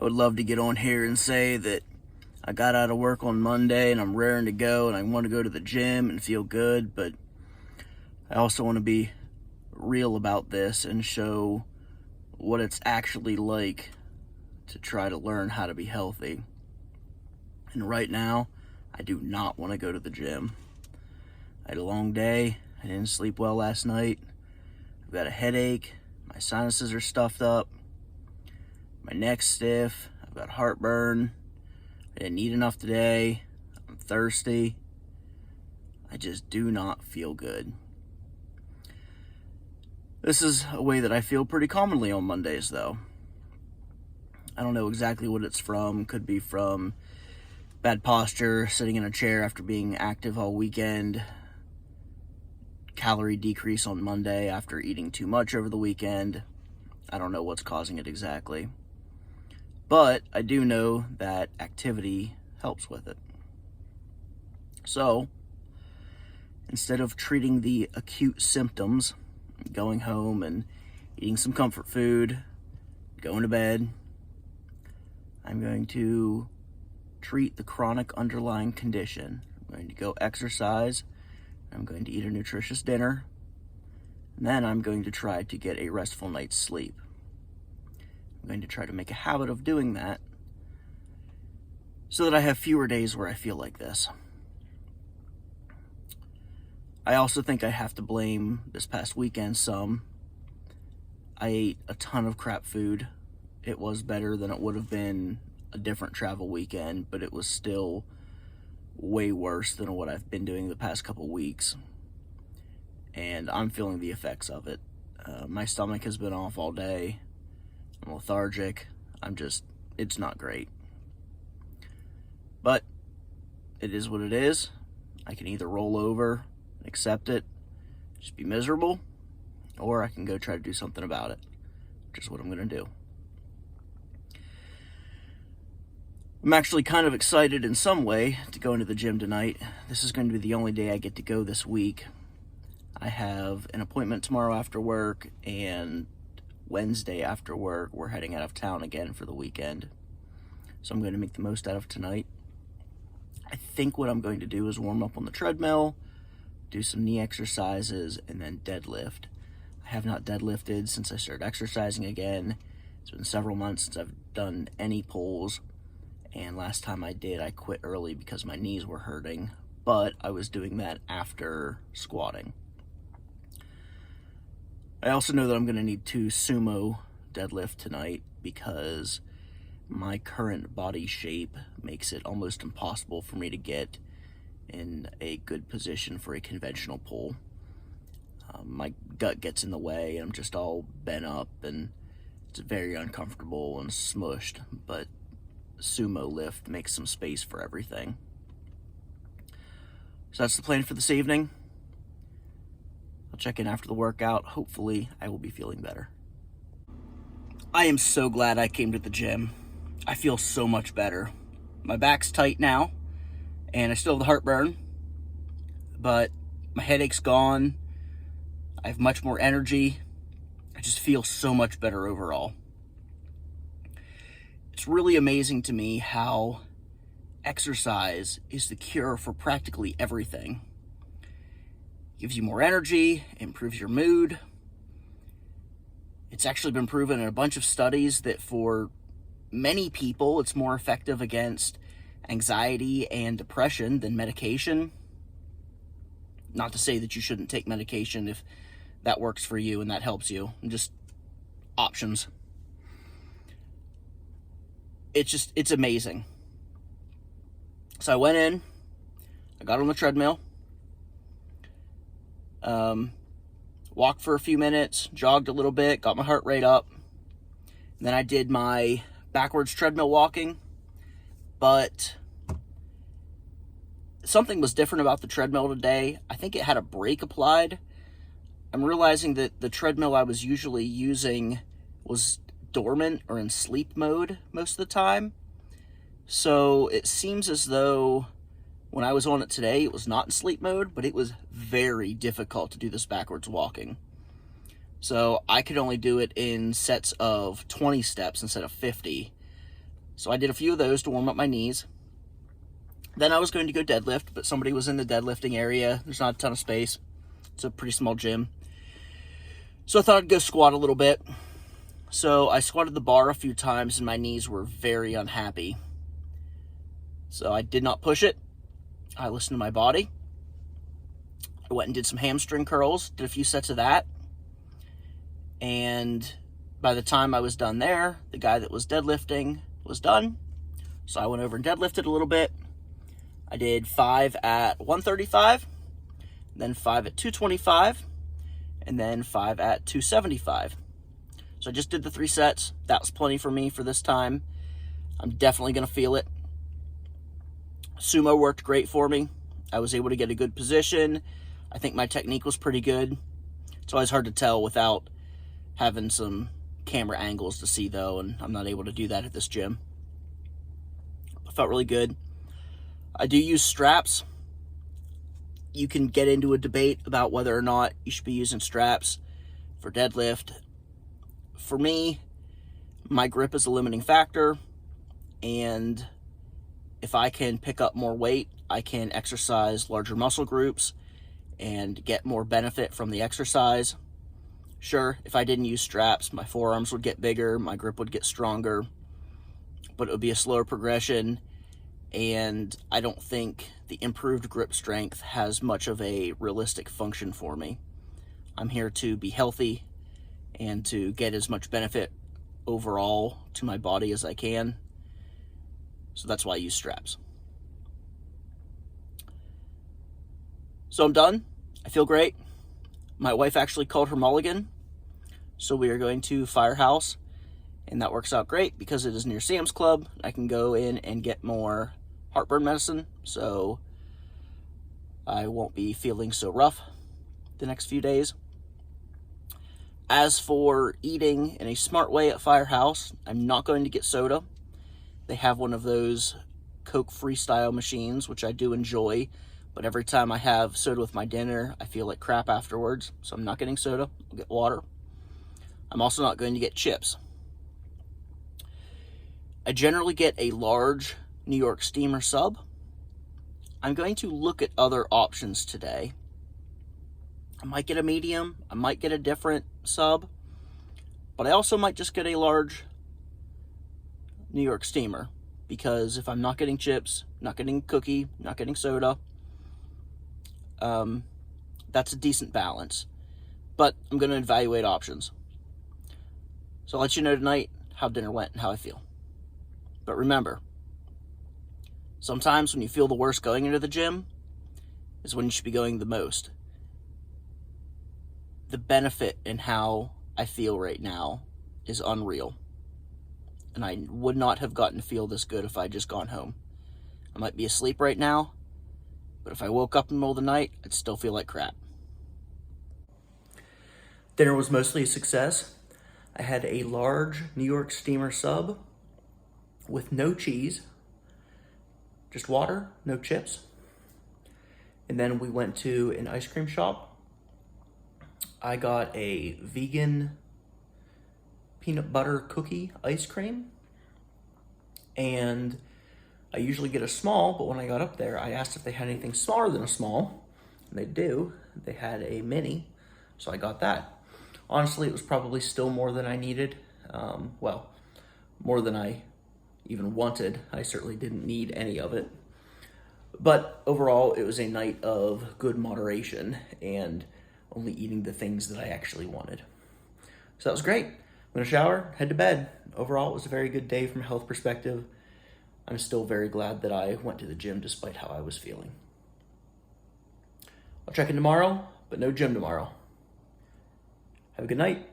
I would love to get on here and say that I got out of work on Monday and I'm raring to go and I want to go to the gym and feel good, but I also want to be real about this and show what it's actually like to try to learn how to be healthy. And right now, I do not want to go to the gym. I had a long day. I didn't sleep well last night. I've got a headache. My sinuses are stuffed up. My neck's stiff. I've got heartburn. I didn't eat enough today. I'm thirsty. I just do not feel good. This is a way that I feel pretty commonly on Mondays, though. I don't know exactly what it's from. Could be from bad posture, sitting in a chair after being active all weekend, calorie decrease on Monday after eating too much over the weekend. I don't know what's causing it exactly. But I do know that activity helps with it. So, instead of treating the acute symptoms, going home and eating some comfort food, going to bed, I'm going to treat the chronic underlying condition. I'm going to go exercise. I'm going to eat a nutritious dinner. And then I'm going to try to get a restful night's sleep. I'm going to try to make a habit of doing that so that I have fewer days where I feel like this. I also think I have to blame this past weekend some. I ate a ton of crap food. It was better than it would have been a different travel weekend, but it was still way worse than what I've been doing the past couple weeks. And I'm feeling the effects of it. My stomach has been off all day. I'm lethargic. It's not great. But it is what it is. I can either roll over, accept it, just be miserable, or I can go try to do something about it, which is what I'm going to do. I'm actually kind of excited in some way to go into the gym tonight. This is going to be the only day I get to go this week. I have an appointment tomorrow after work, and Wednesday after work, we're heading out of town again for the weekend. So I'm going to make the most out of tonight. I think what I'm going to do is warm up on the treadmill, do some knee exercises, and then deadlift. I have not deadlifted since I started exercising again. It's been several months since I've done any pulls, and last time I did, I quit early because my knees were hurting, but I was doing that after squatting. I also know that I'm going to need to sumo deadlift tonight because my current body shape makes it almost impossible for me to get in a good position for a conventional pull. My gut gets in the way, and I'm just all bent up, and it's very uncomfortable and smushed, but sumo lift makes some space for everything. So that's the plan for this evening. I'll check in after the workout. Hopefully, I will be feeling better. I am so glad I came to the gym. I feel so much better. My back's tight now, and I still have the heartburn, but my headache's gone. I have much more energy. I just feel so much better overall. It's really amazing to me how exercise is the cure for practically everything. Gives you more energy, improves your mood. It's actually been proven in a bunch of studies that for many people, it's more effective against anxiety and depression than medication. Not to say that you shouldn't take medication if that works for you and that helps you. Just options. It's amazing. So I went in, I got on the treadmill, walked for a few minutes, jogged a little bit, got my heart rate up. And then I did my backwards treadmill walking, but something was different about the treadmill today. I think it had a brake applied. I'm realizing that the treadmill I was usually using was dormant or in sleep mode most of the time. So it seems as though when I was on it today, it was not in sleep mode, but it was very difficult to do this backwards walking. So I could only do it in sets of 20 steps instead of 50 So I did a few of those to warm up my knees. Then I was going to go deadlift, but somebody was in the deadlifting area. There's not a ton of space. It's a pretty small gym. So I thought I'd go squat a little bit. So I squatted the bar a few times and my knees were very unhappy. So I did not push it. I listened to my body. I went and did some hamstring curls, did a few sets of that. And by the time I was done there, the guy that was deadlifting was done. So I went over and deadlifted a little bit. I did 5 at 135, then 5 at 225, and then 5 at 275. So I just did the 3 sets. That was plenty for me for this time. I'm definitely going to feel it. Sumo worked great for me. I was able to get a good position. I think my technique was pretty good. It's always hard to tell without having some camera angles to see, though, and I'm not able to do that at this gym. I felt really good. I do use straps. You can get into a debate about whether or not you should be using straps for deadlift. For me, my grip is a limiting factor, and if I can pick up more weight, I can exercise larger muscle groups and get more benefit from the exercise. Sure, if I didn't use straps, my forearms would get bigger, my grip would get stronger, but it would be a slower progression, and I don't think the improved grip strength has much of a realistic function for me. I'm here to be healthy and to get as much benefit overall to my body as I can. So that's why I use straps. So I'm done. I feel great. My wife actually called her mulligan. So we are going to Firehouse, and that works out great because it is near Sam's Club. I can go in and get more heartburn medicine, so I won't be feeling so rough the next few days. As for eating in a smart way at Firehouse, I'm not going to get soda. They have one of those Coke Freestyle machines, which I do enjoy, but every time I have soda with my dinner, I feel like crap afterwards, so I'm not getting soda. I'll get water. I'm also not going to get chips. I generally get a large New York steamer sub. I'm going to look at other options today. I might get a medium, I might get a different sub, but I also might just get a large New York steamer, because if I'm not getting chips, not getting cookie, not getting soda, that's a decent balance. But I'm going to evaluate options. So I'll let you know tonight how dinner went and how I feel. But remember, sometimes when you feel the worst going into the gym is when you should be going the most. The benefit in how I feel right now is unreal. And I would not have gotten to feel this good if I'd just gone home. I might be asleep right now, but if I woke up in the middle of the night, I'd still feel like crap. Dinner was mostly a success. I had a large New York steamer sub with no cheese, just water, no chips. And then we went to an ice cream shop. I got a vegan peanut butter cookie ice cream, and I usually get a small, but when I got up there, I asked if they had anything smaller than a small, and they do. They had a mini, so I got that. Honestly, it was probably still more than I needed. Well, more than I even wanted. I certainly didn't need any of it. But overall, it was a night of good moderation and only eating the things that I actually wanted. So that was great. I'm going to shower, head to bed. Overall, it was a very good day from a health perspective. I'm still very glad that I went to the gym despite how I was feeling. I'll check in tomorrow, but no gym tomorrow. Have a good night.